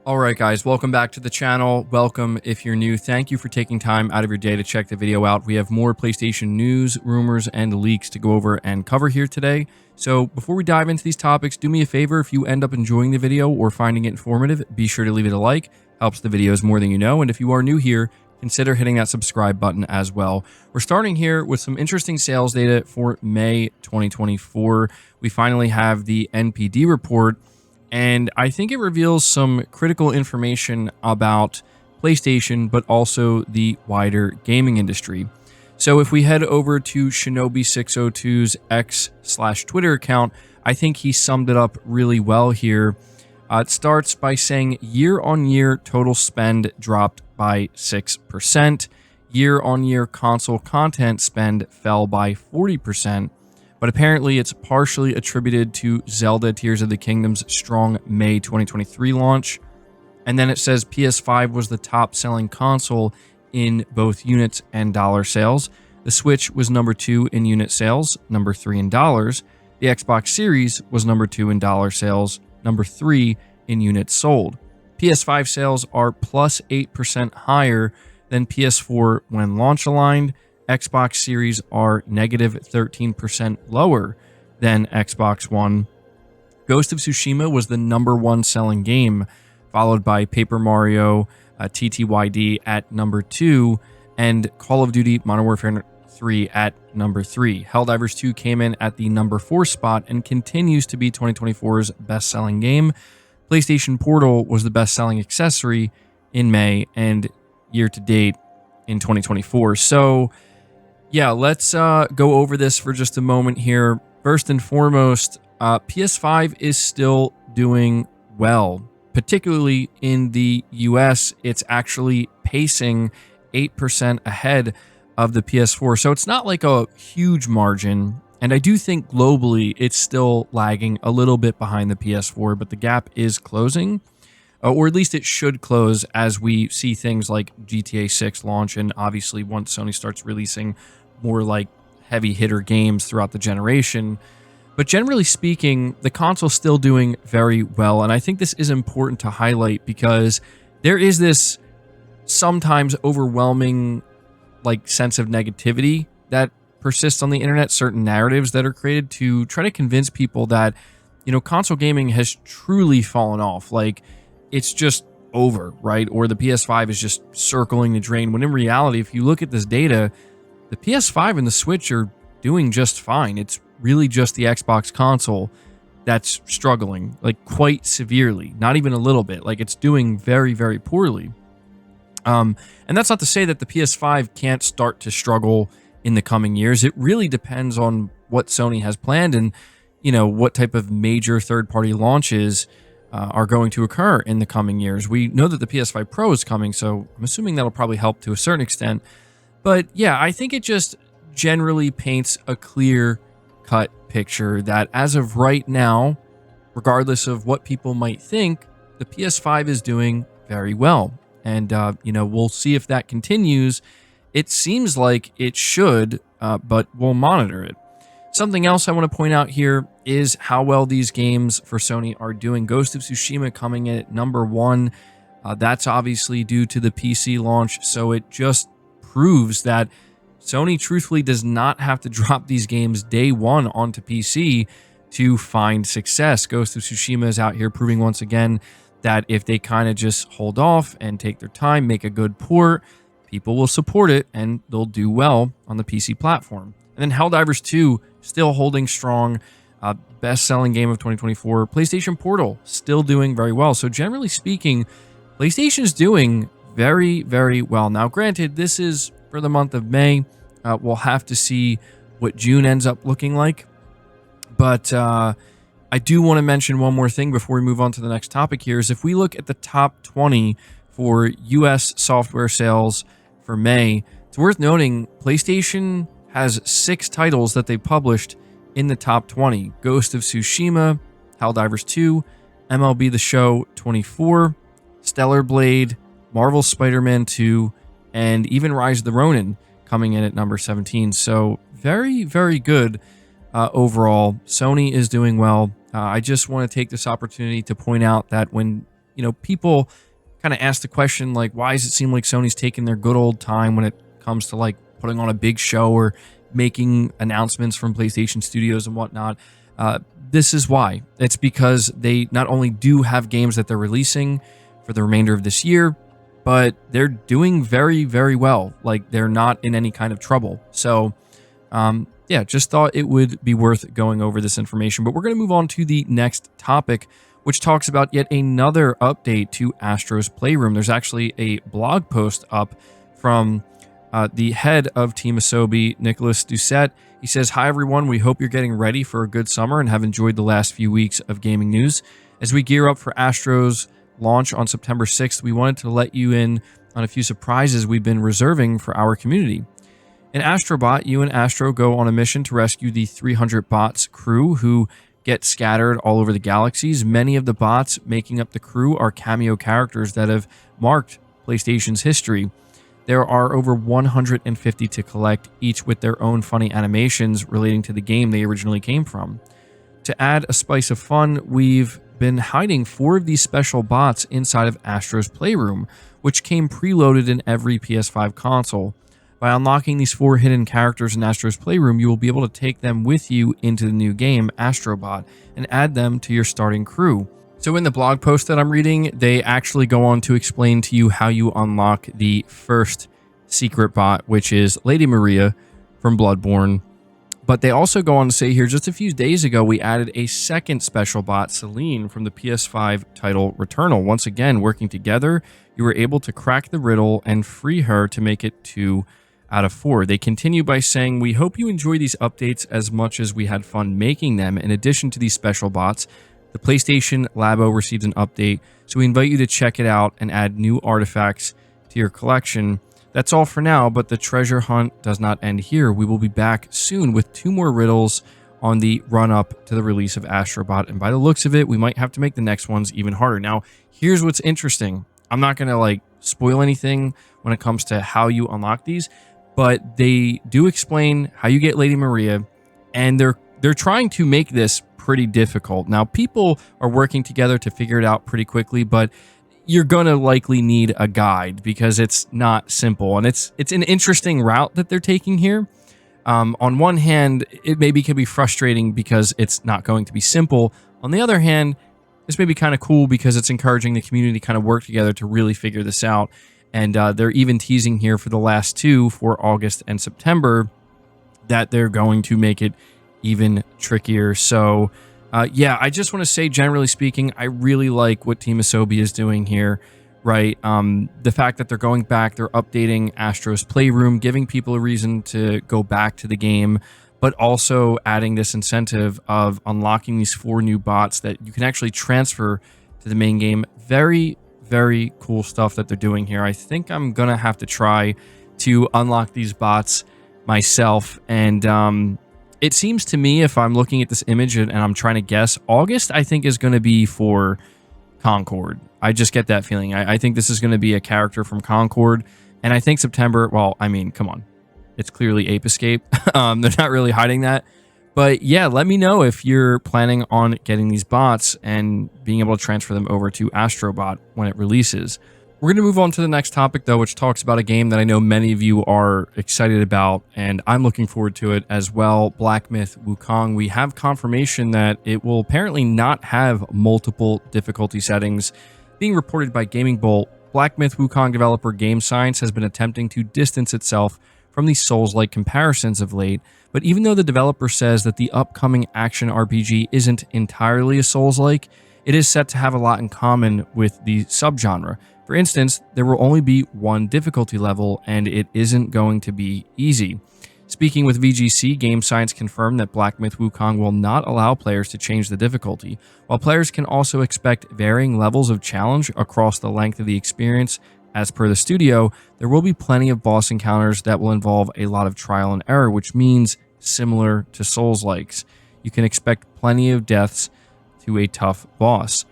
All right, guys, welcome back to the channel. Welcome if you're new. Thank you for taking time out of your day to check the video out. We have more PlayStation news, rumors, and leaks to go over and cover here today. So before we dive into these topics, do me a favor. If you end up enjoying the video or finding it informative, be sure to leave it a like. Helps the videos more than you know. And if you are new here, consider hitting that subscribe button as well. We're starting here with some interesting sales data for May 2024. We finally have the NPD report, and I think it reveals some critical information about PlayStation, but also the wider gaming industry. So if we head over to Shinobi602's X/Twitter account, I think he summed it up really well here. It starts by saying year-on-year total spend dropped by 6%. Year-on-year console content spend fell by 40%. But apparently it's partially attributed to Zelda Tears of the Kingdom's strong May 2023 launch. And then it says PS5 was the top-selling console in both units and dollar sales. The Switch was number 2 in unit sales, number 3 in dollars. The Xbox Series was number 2 in dollar sales, number 3 in units sold. PS5 sales are plus 8% higher than PS4 when launch aligned. Xbox Series are negative 13% lower than Xbox One. Ghost of Tsushima was the number 1 selling game, followed by Paper Mario TTYD at number 2, and Call of Duty Modern Warfare 3 at number 3. Helldivers 2 came in at the number 4 spot and continues to be 2024's best-selling game. PlayStation Portal was the best-selling accessory in May and year-to-date in 2024. So yeah, let's go over this for just a moment here. First and foremost, PS5 is still doing well, particularly in the US. It's actually pacing 8% ahead of the PS4. So it's not like a huge margin. And I do think globally it's still lagging a little bit behind the PS4, but the gap is closing. Or at least it should close as we see things like GTA 6 launch, and obviously once Sony starts releasing more like heavy hitter games throughout the generation. But generally speaking, the console's still doing very well, and I think this is important to highlight because there is this sometimes overwhelming like sense of negativity that persists on the internet, certain narratives that are created to try to convince people that, you know, console gaming has truly fallen off. Like, it's just over, right? Or the PS5 is just circling the drain, when in reality, if you look at this data, the PS5 and the Switch are doing just fine. It's really just the Xbox console that's struggling, like quite severely, not even a little bit. Like, it's doing very, very poorly. And that's not to say that the PS5 can't start to struggle in the coming years. It really depends on what Sony has planned and, you know, what type of major third-party launches are going to occur in the coming years. We know that the PS5 Pro is coming, so I'm assuming that'll probably help to a certain extent. But yeah, I think it just generally paints a clear-cut picture that as of right now, regardless of what people might think, the PS5 is doing very well. And, you know, we'll see if that continues. It seems like it should, but we'll monitor it. Something else I want to point out here is how well these games for Sony are doing. Ghost of Tsushima coming in at number 1. That's obviously due to the PC launch, so it just proves that Sony truthfully does not have to drop these games day one onto PC to find success. Ghost of Tsushima is out here proving once again that if they kind of just hold off and take their time, make a good port, people will support it and they'll do well on the PC platform. And then Helldivers 2 still holding strong, best-selling game of 2024. PlayStation Portal still doing very well. So generally speaking, PlayStation's doing very, very well. Now, granted, this is for the month of May. We'll have to see what June ends up looking like. But I do want to mention one more thing before we move on to the next topic here, is if we look at the top 20 for US software sales for May, it's worth noting PlayStation has 6 titles that they published in the top 20. Ghost of Tsushima, Helldivers 2, MLB The Show 24, Stellar Blade, Marvel Spider-Man 2, and even Rise of the Ronin coming in at number 17. So very, very good overall. Sony is doing well. I just want to take this opportunity to point out that when people kind of ask the question, like, why does it seem like Sony's taking their good old time when it comes to like putting on a big show or making announcements from PlayStation Studios and whatnot? This is why. It's because they not only do have games that they're releasing for the remainder of this year, but they're doing very, very well. Like, they're not in any kind of trouble. So, yeah, just thought it would be worth going over this information. But we're going to move on to the next topic, which talks about yet another update to Astro's Playroom. There's actually a blog post up from the head of Team Asobi, Nicholas Doucette. He says, "Hi everyone, we hope you're getting ready for a good summer and have enjoyed the last few weeks of gaming news. As we gear up for Astro's launch on September 6th, we wanted to let you in on a few surprises we've been reserving for our community. In Astro Bot, you and Astro go on a mission to rescue the 300 bots crew who get scattered all over the galaxies. Many of the bots making up the crew are cameo characters that have marked PlayStation's history. There are over 150 to collect, each with their own funny animations relating to the game they originally came from. To add a spice of fun, we've been hiding 4 of these special bots inside of Astro's Playroom, which came preloaded in every PS5 console. By unlocking these 4 hidden characters in Astro's Playroom, you will be able to take them with you into the new game, Astro Bot, and add them to your starting crew." So in the blog post that I'm reading, they actually go on to explain to you how you unlock the first secret bot, which is Lady Maria from Bloodborne. But they also go on to say here, just a few days ago, we added a second special bot, Celine, from the PS5 title Returnal. Once again, working together, you were able to crack the riddle and free her to make it 2 out of 4. They continue by saying, "We hope you enjoy these updates as much as we had fun making them. In addition to these special bots, the PlayStation Labo received an update, so we invite you to check it out and add new artifacts to your collection. That's all for now, but the treasure hunt does not end here. We will be back soon with 2 more riddles on the run-up to the release of Astro Bot, and by the looks of it, we might have to make the next ones even harder." Now, here's what's interesting. I'm not going to like spoil anything when it comes to how you unlock these, but they do explain how you get Lady Maria, and they're trying to make this pretty difficult. Now, people are working together to figure it out pretty quickly, but you're gonna likely need a guide because it's not simple, and it's an interesting route that they're taking here. On one hand, it maybe can be frustrating because it's not going to be simple. On the other hand, this may be kind of cool because it's encouraging the community to kind of work together to really figure this out. And they're even teasing here for the last 2, for August and September, that they're going to make it even trickier. So yeah, I just want to say, generally speaking, I really like what Team Asobi is doing here, right? The fact that they're going back, they're updating Astro's Playroom, giving people a reason to go back to the game, but also adding this incentive of unlocking these 4 new bots that you can actually transfer to the main game. Very, very cool stuff that they're doing here. I think I'm gonna have to try to unlock these bots myself, and it seems to me, if I'm looking at this image and I'm trying to guess, August, I think, is going to be for Concord. I just get that feeling. I think this is going to be a character from Concord. And I think September, well, I mean, come on. It's clearly Ape Escape. They're not really hiding that. But yeah, let me know if you're planning on getting these bots and being able to transfer them over to Astro Bot when it releases. We're going to move on to the next topic, though, which talks about a game that I know many of you are excited about, and I'm looking forward to it as well, Black Myth Wukong. We have confirmation that it will apparently not have multiple difficulty settings. Being reported by Gaming Bolt, Black Myth Wukong developer Game Science has been attempting to distance itself from these Souls-like comparisons of late, but even though the developer says that the upcoming action RPG isn't entirely a Souls-like, it is set to have a lot in common with the subgenre. For instance, there will only be 1 difficulty level, and it isn't going to be easy. Speaking with VGC, Game Science confirmed that Black Myth Wukong will not allow players to change the difficulty, while players can also expect varying levels of challenge across the length of the experience. As per the studio, there will be plenty of boss encounters that will involve a lot of trial and error, which means similar to Souls-likes. You can expect plenty of deaths to a tough boss.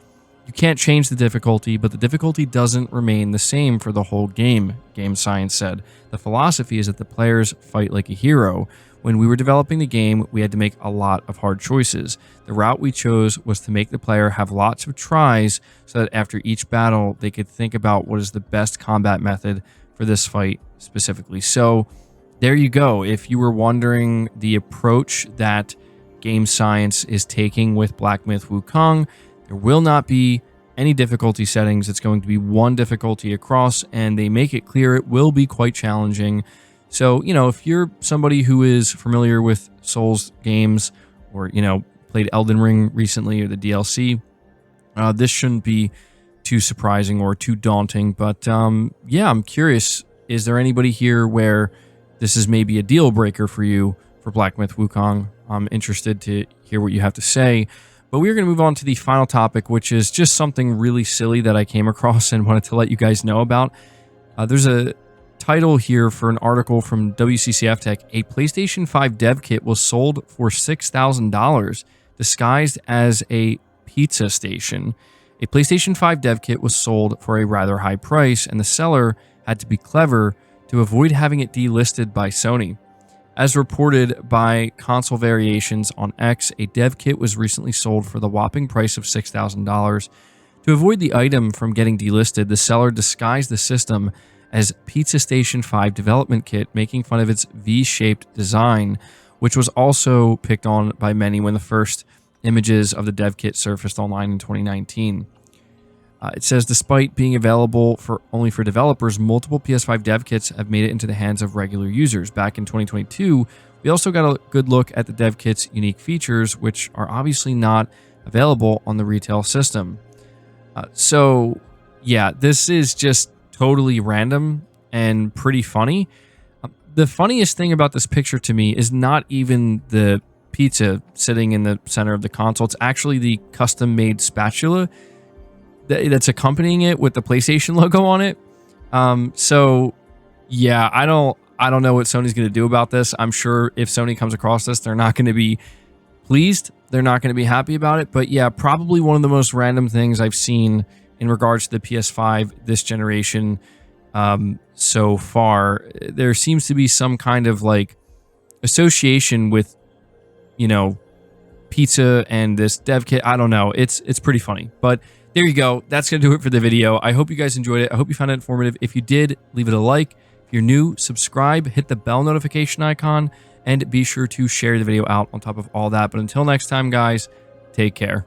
You can't change the difficulty, but the difficulty doesn't remain the same for the whole game, Game Science said. The philosophy is that the players fight like a hero. when we were developing the game, we had to make a lot of hard choices. The route we chose was to make the player have lots of tries so that after each battle, they could think about what is the best combat method for this fight specifically. So there you go. If you were wondering the approach that Game Science is taking with Black Myth Wukong, there will not be any difficulty settings. It's going to be one difficulty across, and they make it clear it will be quite challenging. So, if you're somebody who is familiar with Souls games or, played Elden Ring recently or the DLC, this shouldn't be too surprising or too daunting. But yeah, I'm curious, is there anybody here where this is maybe a deal breaker for you for Black Myth Wukong? I'm interested to hear what you have to say. But we're going to move on to the final topic, which is just something really silly that I came across and wanted to let you guys know about. There's a title here for an article from WCCF Tech. A PlayStation 5 dev kit was sold for $6,000, disguised as a PizzaStation. A PlayStation 5 dev kit was sold for a rather high price, and the seller had to be clever to avoid having it delisted by Sony. As reported by Console Variations on X, a dev kit was recently sold for the whopping price of $6,000. To avoid the item from getting delisted, the seller disguised the system as PizzaStation 5 development kit, making fun of its V-shaped design, which was also picked on by many when the first images of the dev kit surfaced online in 2019. It says, despite being available only for developers, multiple PS5 dev kits have made it into the hands of regular users. Back in 2022, we also got a good look at the dev kit's unique features, which are obviously not available on the retail system. So, yeah, this is just totally random and pretty funny. The funniest thing about this picture to me is not even the pizza sitting in the center of the console. It's actually the custom-made spatula that's accompanying it with the PlayStation logo on it. So yeah, I don't know what Sony's going to do about this. I'm sure if Sony comes across this, they're not going to be pleased. They're not going to be happy about it. But yeah, probably one of the most random things I've seen in regards to the PS5 this generation so far. There seems to be some kind of like association with, pizza and this dev kit. I don't know. It's pretty funny, but there you go. That's going to do it for the video. I hope you guys enjoyed it. I hope you found it informative. If you did, leave it a like. If you're new, subscribe, hit the bell notification icon, and be sure to share the video out on top of all that. But until next time, guys, take care.